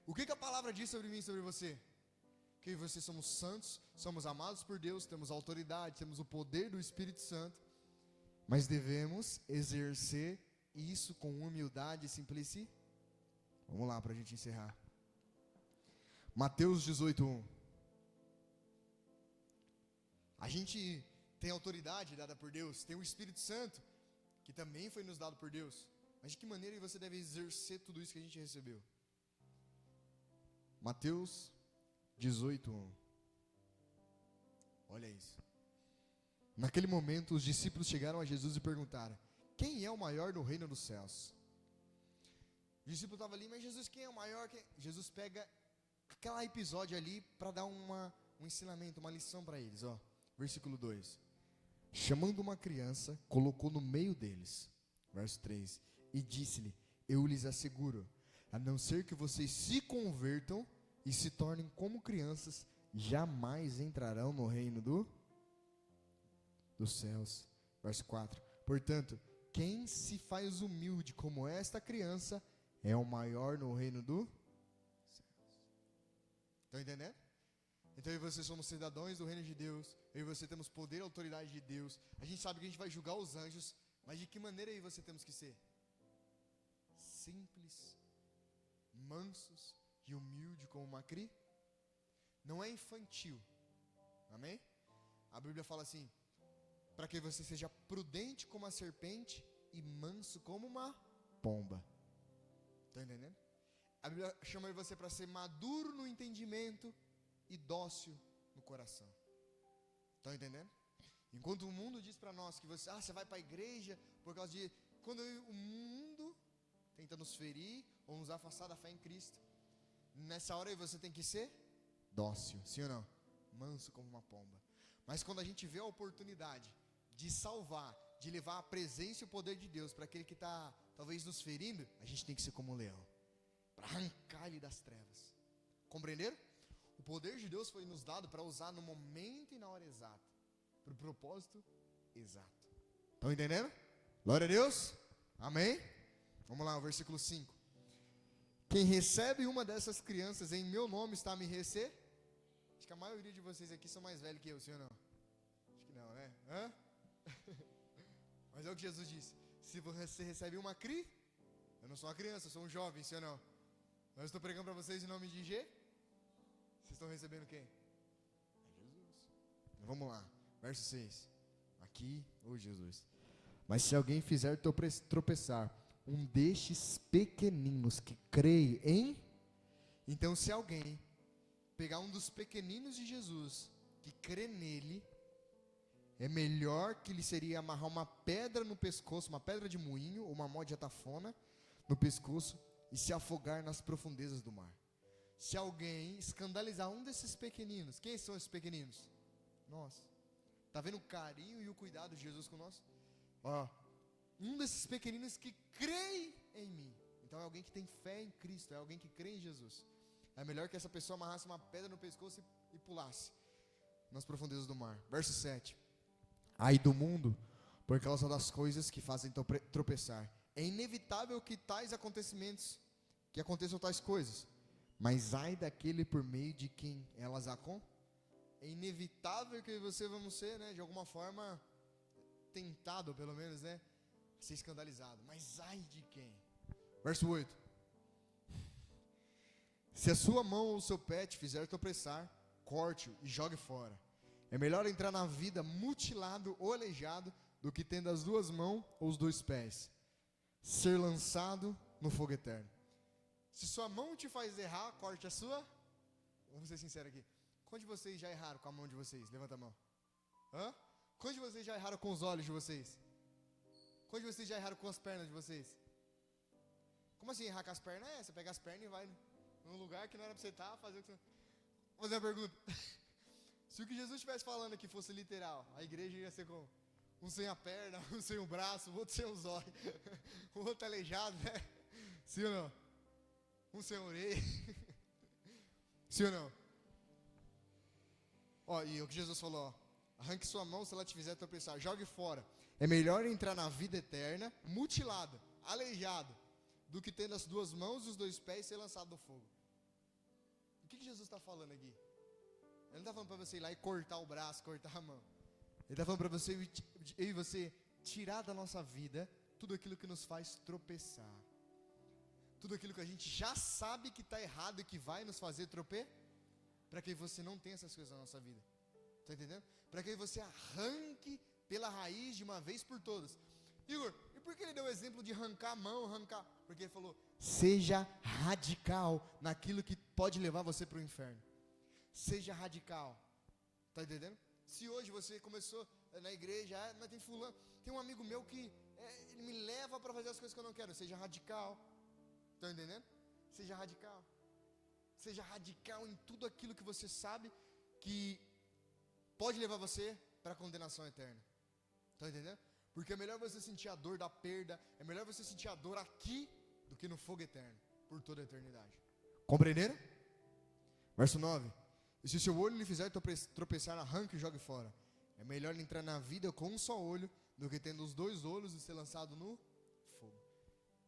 Speaker 1: O que a palavra diz sobre mim e sobre você? Que vocês somos santos, somos amados por Deus, temos autoridade, temos o poder do Espírito Santo, mas devemos exercer isso com humildade e simplicidade. Vamos lá para a gente encerrar. Mateus 18:1. A gente tem autoridade dada por Deus, tem o Espírito Santo, que também foi nos dado por Deus. Mas de que maneira você deve exercer tudo isso que a gente recebeu? Mateus 18:1. Olha isso. Naquele momento, os discípulos chegaram a Jesus e perguntaram: quem é o maior no reino dos céus? O discípulo estava ali, mas Jesus, quem é o maior? Jesus pega aquele episódio ali para dar um ensinamento, uma lição para eles. Ó. Versículo 2. Chamando uma criança, colocou no meio deles. Verso 3. E disse-lhe: eu lhes asseguro, a não ser que vocês se convertam e se tornem como crianças, jamais entrarão no reino dos céus. Verso 4. Portanto, quem se faz humilde como esta criança é o maior no reino dos céus. Estão entendendo? Então eu e você somos cidadãos do reino de Deus. Eu e você temos poder e autoridade de Deus. A gente sabe que a gente vai julgar os anjos. Mas de que maneira aí você temos que ser? Simples, mansos e humilde como uma criança. Não é infantil. Amém? A Bíblia fala assim: para que você seja prudente como a serpente e manso como uma pomba. Está entendendo? A Bíblia chama você para ser maduro no entendimento e dócil no coração. Estão entendendo? Enquanto o mundo diz para nós que você vai para a igreja por causa de... Quando o mundo tenta nos ferir ou nos afastar da fé em Cristo, nessa hora aí você tem que ser dócil, sim ou não? Manso como uma pomba. Mas quando a gente vê a oportunidade de salvar, de levar a presença e o poder de Deus para aquele que está talvez nos ferindo, a gente tem que ser como um leão, para arrancar ele das trevas. Compreenderam? O poder de Deus foi nos dado para usar no momento e na hora exata, para o propósito exato. Estão entendendo? Glória a Deus. Amém? Vamos lá, o versículo 5. Quem recebe uma dessas crianças em meu nome está a me receber. Acho que a maioria de vocês aqui são mais velhos que eu, sim ou não? Acho que não, né? Hã? Mas é o que Jesus disse. Se você recebe uma eu não sou uma criança, eu sou um jovem, sim ou não? Mas eu estou pregando para vocês em nome de G. Vocês estão recebendo quem? É Jesus. Vamos lá, verso 6. Aqui, Jesus. Mas se alguém fizer tropeçar um destes pequeninos que creem em... Então se alguém pegar um dos pequeninos de Jesus, que crê nele, é melhor que lhe seria amarrar uma pedra no pescoço, uma pedra de moinho, ou uma mó de atafona no pescoço, e se afogar nas profundezas do mar. Se alguém escandalizar um desses pequeninos, quem são esses pequeninos? Nós. Está vendo o carinho e o cuidado de Jesus com nós? Um desses pequeninos que creem em mim. Então é alguém que tem fé em Cristo, é alguém que crê em Jesus. É melhor que essa pessoa amarrasse uma pedra no pescoço e pulasse nas profundezas do mar. Verso 7. Ai do mundo, por causa das coisas que fazem tropeçar. É inevitável que que aconteçam tais coisas. Mas ai daquele por meio de quem elas é inevitável que vamos ser, né, de alguma forma, tentado, pelo menos, né, a ser escandalizado. Mas ai de quem? Verso 8. Se a sua mão ou o seu pé te fizer tropeçar, corte-o e jogue fora. É melhor entrar na vida mutilado ou aleijado do que tendo as duas mãos ou os dois pés, ser lançado no fogo eterno. Se sua mão te faz errar, corte a sua. Vamos ser sinceros aqui. Quantos de vocês já erraram com a mão de vocês? Levanta a mão. Quantos de vocês já erraram com os olhos de vocês? Quantos de vocês já erraram com as pernas de vocês? Como assim errar com as pernas? Você pega as pernas e vai num lugar que não era pra você estar, fazer o que você... Vou fazer uma pergunta. Se o que Jesus estivesse falando aqui fosse literal, a igreja ia ser como? Um sem a perna, um sem o braço, o outro sem os olhos, o outro aleijado, né? Sim ou não? Um sem a orelha. Sim ou não? E o que Jesus falou, arranque sua mão se ela te fizer tropeçar, jogue fora. É melhor entrar na vida eterna, mutilado, aleijado, do que tendo as duas mãos e os dois pés e ser lançado no fogo. O que Jesus está falando aqui? Ele não está falando para você ir lá e cortar o braço, cortar a mão. Ele está falando para você e você tirar da nossa vida tudo aquilo que nos faz tropeçar. Tudo aquilo que a gente já sabe que está errado e que vai nos fazer tropeçar. Para que você não tenha essas coisas na nossa vida. Está entendendo? Para que você arranque pela raiz de uma vez por todas. Igor, e por que ele deu o exemplo de arrancar a mão, arrancar? Porque ele falou, seja radical naquilo que pode levar você para o inferno. Seja radical. Está entendendo? Se hoje você começou na igreja, mas tem fulano, tem um amigo meu que ele me leva para fazer as coisas que eu não quero. Seja radical. Está entendendo? Seja radical. Seja radical em tudo aquilo que você sabe que pode levar você para a condenação eterna. Está entendendo? Porque é melhor você sentir a dor da perda, é melhor você sentir a dor aqui do que no fogo eterno, por toda a eternidade. Compreenderam? Verso 9. E se o seu olho lhe fizer tropeçar, arranque e jogue fora. É melhor entrar na vida com um só olho do que tendo os dois olhos e ser lançado no fogo.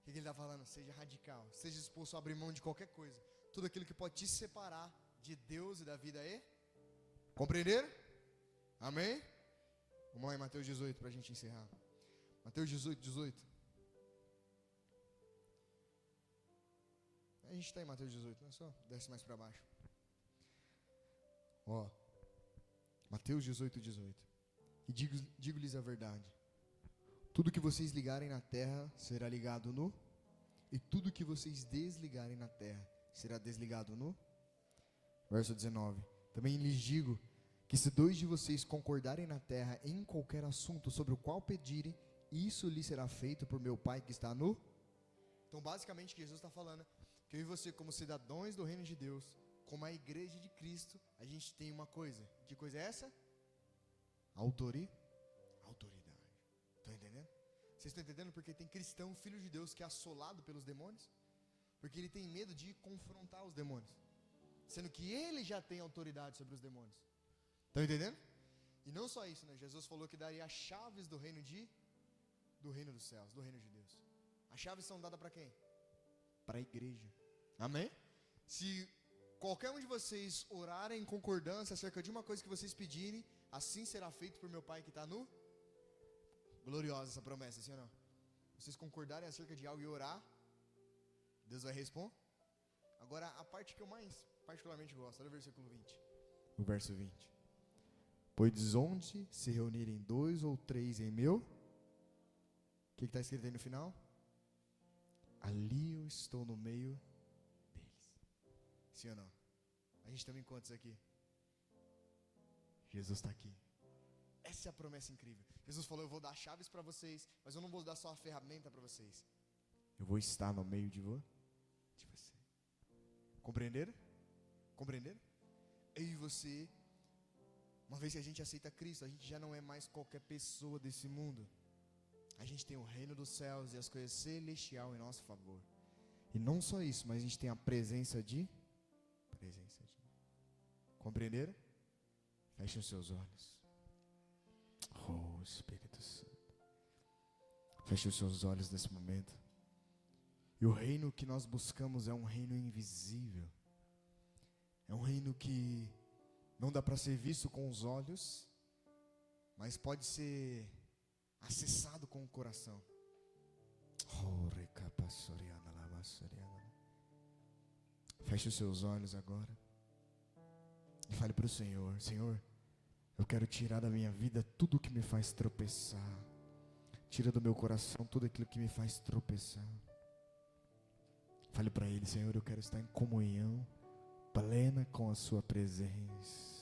Speaker 1: O que ele está falando? Seja radical, seja disposto a abrir mão de qualquer coisa. Tudo aquilo que pode te separar de Deus e da vida aí. Compreenderam? Amém? Vamos lá em Mateus 18 para a gente encerrar. Mateus 18. A gente está em Mateus 18, não é só? Desce mais para baixo. Mateus 18. E digo-lhes a verdade. Tudo que vocês ligarem na terra será ligado no... E tudo que vocês desligarem na terra será desligado no... Verso 19. Também lhes digo que se 2 de vocês concordarem na terra em qualquer assunto sobre o qual pedirem, isso lhe será feito por meu Pai que está no... Então, basicamente, Jesus está falando que eu e você, como cidadãos do reino de Deus, como a igreja de Cristo, a gente tem uma coisa. Que coisa é essa? Autoridade. Estão entendendo? Vocês estão entendendo porque tem cristão, filho de Deus, que é assolado pelos demônios? Porque ele tem medo de confrontar os demônios, sendo que ele já tem autoridade sobre os demônios. Estão entendendo? E não só isso, né? Jesus falou que daria as chaves do reino dos céus, do reino de Deus. As chaves são dadas para quem? Para a igreja. Amém? Se qualquer um de vocês orarem em concordância acerca de uma coisa que vocês pedirem, assim será feito por meu Pai que está no... Gloriosa essa promessa, sim ou não? Vocês concordarem acerca de algo e orar, Deus vai responder. Agora, a parte que eu mais particularmente gosto, olha o versículo 20. O verso 20. Pois onde se reunirem 2 ou 3 em meu... O que está escrito aí no final? Ali eu estou no meio deles. Sim ou não? A gente também conta isso aqui. Jesus está aqui. Essa é a promessa incrível. Jesus falou, eu vou dar chaves para vocês, mas eu não vou dar só a ferramenta para vocês. Eu vou estar no meio de você. Compreenderam? Compreenderam? Eu e você, uma vez que a gente aceita Cristo, a gente já não é mais qualquer pessoa desse mundo. A gente tem o reino dos céus e as coisas celestiais em nosso favor. E não só isso, mas a gente tem a presença de... Compreenderam? Feche os seus olhos. Oh, Espírito Santo. Feche os seus olhos nesse momento. E o reino que nós buscamos é um reino invisível. É um reino que não dá para ser visto com os olhos, mas pode ser acessado com o coração. Feche os seus olhos agora e fale para o Senhor: Senhor, eu quero tirar da minha vida tudo que me faz tropeçar. Tira do meu coração tudo aquilo que me faz tropeçar. Fale para Ele: Senhor, eu quero estar em comunhão plena com a Sua presença.